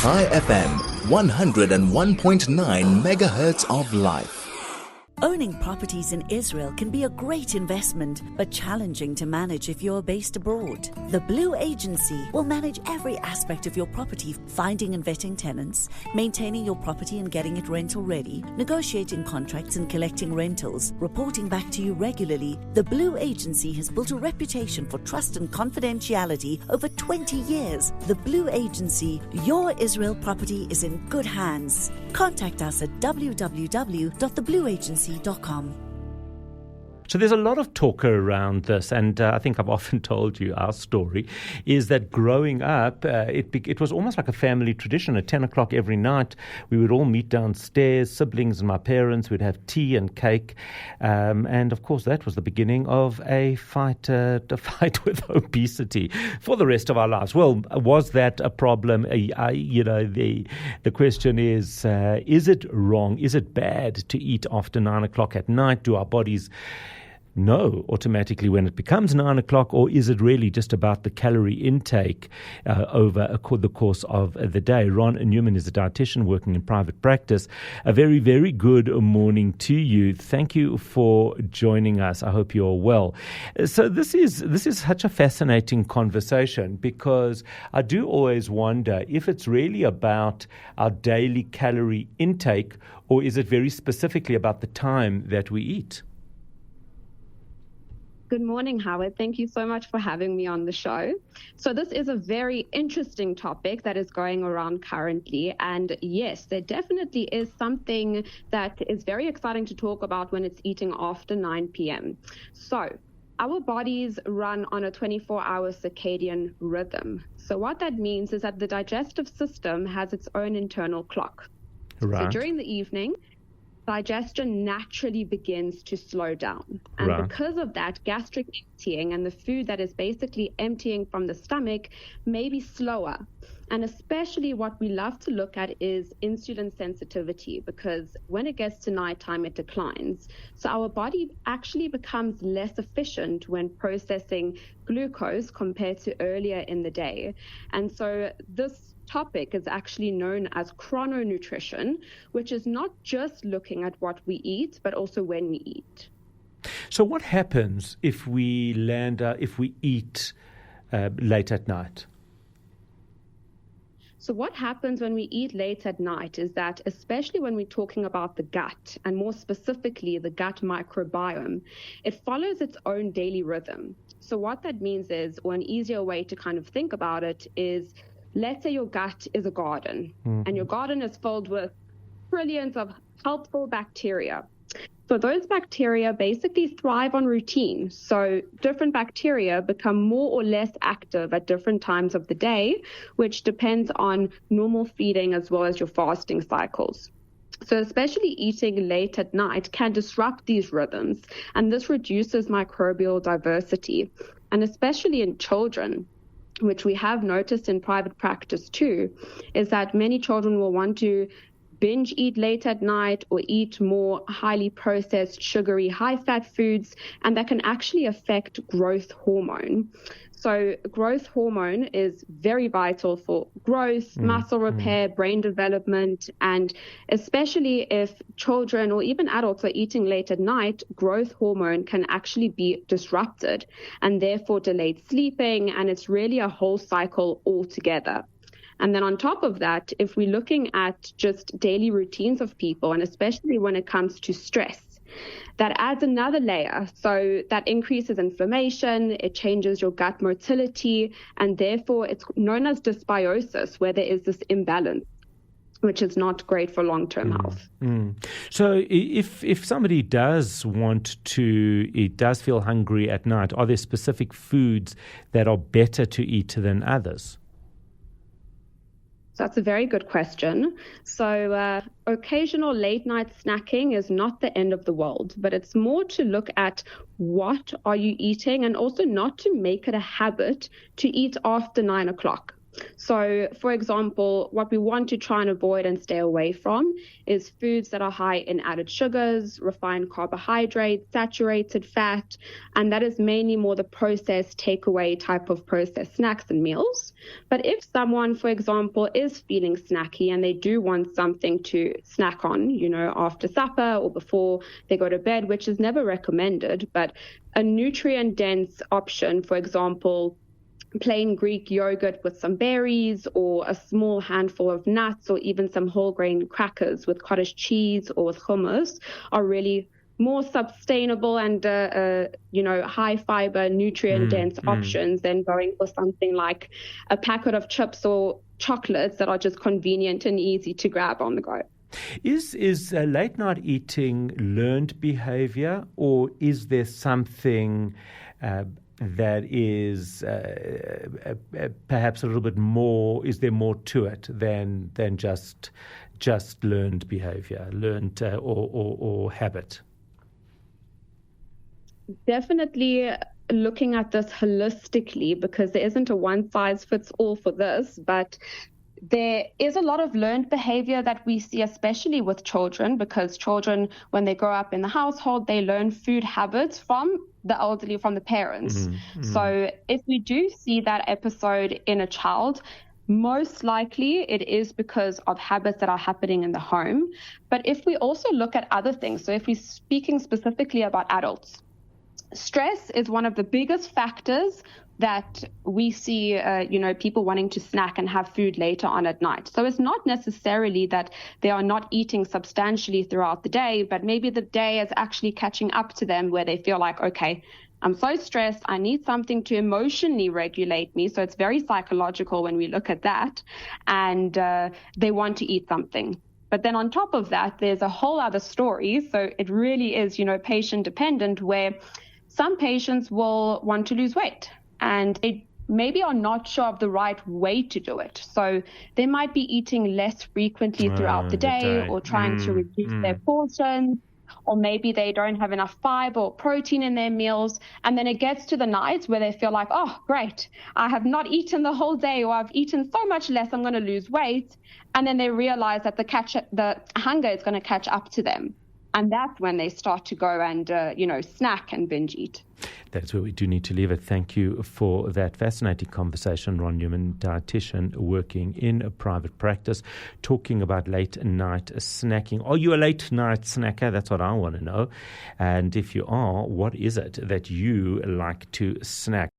High FM, 101.9 megahertz of life. Owning properties in Israel can be a great investment, but challenging to manage if you're based abroad. The Blue Agency will manage every aspect of your property, finding and vetting tenants, maintaining your property and getting it rental ready, negotiating contracts and collecting rentals, reporting back to you regularly. The Blue Agency has built a reputation for trust and confidentiality over 20 years. The Blue Agency, your Israel property is in good hands. Contact us at www.theblueagency.com. So there's a lot of talk around this, and I think I've often told you our story, is that growing up, it was almost like a family tradition. At 10 o'clock every night, we would all meet downstairs, siblings and my parents. We'd have tea and cake. And, of course, that was the beginning of a fight with obesity for the rest of our lives. Well, was that a problem? The question is it wrong? Is it bad to eat after 9 o'clock at night? Do our bodies know automatically when it becomes 9 o'clock, or is it really just about the calorie intake over the course of the day? Ron Neuman is a dietitian working in private practice. A very, very good morning to you. Thank you for joining us. I hope you're well. So this is such a fascinating conversation, because I do always wonder if it's really about our daily calorie intake, or is it very specifically about the time that we eat? Good morning, Howard. Thank you so much for having me on the show. So this is a very interesting topic that is going around currently. And yes, there definitely is something that is very exciting to talk about when it's eating after 9 p.m. So our bodies run on a 24-hour circadian rhythm. So what that means is that the digestive system has its own internal clock. Right. So during the evening, digestion naturally begins to slow down. And Right. because of that, gastric emptying and the food that is basically emptying from the stomach may be slower. And especially what we love to look at is insulin sensitivity, because when it gets to nighttime, it declines. So our body actually becomes less efficient when processing glucose compared to earlier in the day. And so this topic is actually known as chrononutrition, which is not just looking at what we eat, but also when we eat. So what happens if we eat late at night? So what happens when we eat late at night is that, especially when we're talking about the gut, and more specifically the gut microbiome, it follows its own daily rhythm. So what that means is, or an easier way to kind of think about it is, let's say your gut is a garden, and your garden is filled with trillions of helpful bacteria. So those bacteria basically thrive on routine. So different bacteria become more or less active at different times of the day, which depends on normal feeding as well as your fasting cycles. So especially eating late at night can disrupt these rhythms, and this reduces microbial diversity. And especially in children, which we have noticed in private practice too, is that many children will want to binge eat late at night or eat more highly processed, sugary, high-fat foods, and that can actually affect growth hormone. So growth hormone is very vital for growth, muscle repair, brain development, and especially if children or even adults are eating late at night, growth hormone can actually be disrupted and therefore delayed sleeping, and it's really a whole cycle altogether. And then on top of that, if we're looking at just daily routines of people, and especially when it comes to stress, that adds another layer. So that increases inflammation, it changes your gut motility, and therefore it's known as dysbiosis, where there is this imbalance, which is not great for long-term health. So if somebody does feel hungry at night, are there specific foods that are better to eat than others? So that's a very good question. So occasional late night snacking is not the end of the world, but it's more to look at what are you eating, and also not to make it a habit to eat after 9 o'clock. So, for example, what we want to try and avoid and stay away from is foods that are high in added sugars, refined carbohydrates, saturated fat, and that is mainly more the processed takeaway type of processed snacks and meals. But if someone, for example, is feeling snacky and they do want something to snack on, after supper or before they go to bed, which is never recommended, but a nutrient-dense option, for example, plain Greek yogurt with some berries or a small handful of nuts or even some whole grain crackers with cottage cheese or with hummus are really more sustainable and high fiber, nutrient dense options than going for something like a packet of chips or chocolates that are just convenient and easy to grab on the go. Is late night eating learned behavior, or is there something that is perhaps a little bit more? Is there more to it than just learned behavior, learned or habit? Definitely looking at this holistically, because there isn't a one size fits all for this, but there is a lot of learned behavior that we see, especially with children, because children, when they grow up in the household, they learn food habits from the elderly, from the parents. So if we do see that episode in a child, most likely it is because of habits that are happening in the home. But if we also look at other things, so if we're speaking specifically about adults, stress is one of the biggest factors that we see, people wanting to snack and have food later on at night. So it's not necessarily that they are not eating substantially throughout the day, but maybe the day is actually catching up to them where they feel like, okay, I'm so stressed, I need something to emotionally regulate me. So it's very psychological when we look at that, and they want to eat something. But then on top of that, there's a whole other story. So it really is, patient dependent, where some patients will want to lose weight and they maybe are not sure of the right way to do it. So they might be eating less frequently throughout the day or trying to reduce their portions, or maybe they don't have enough fiber or protein in their meals. And then it gets to the night where they feel like, oh, great, I have not eaten the whole day, or I've eaten so much less, I'm going to lose weight. And then they realize that the hunger is going to catch up to them. And that's when they start to go and, snack and binge eat. That's where we do need to leave it. Thank you for that fascinating conversation. Ron Neuman, dietitian working in a private practice, talking about late night snacking. Are you a late night snacker? That's what I want to know. And if you are, what is it that you like to snack?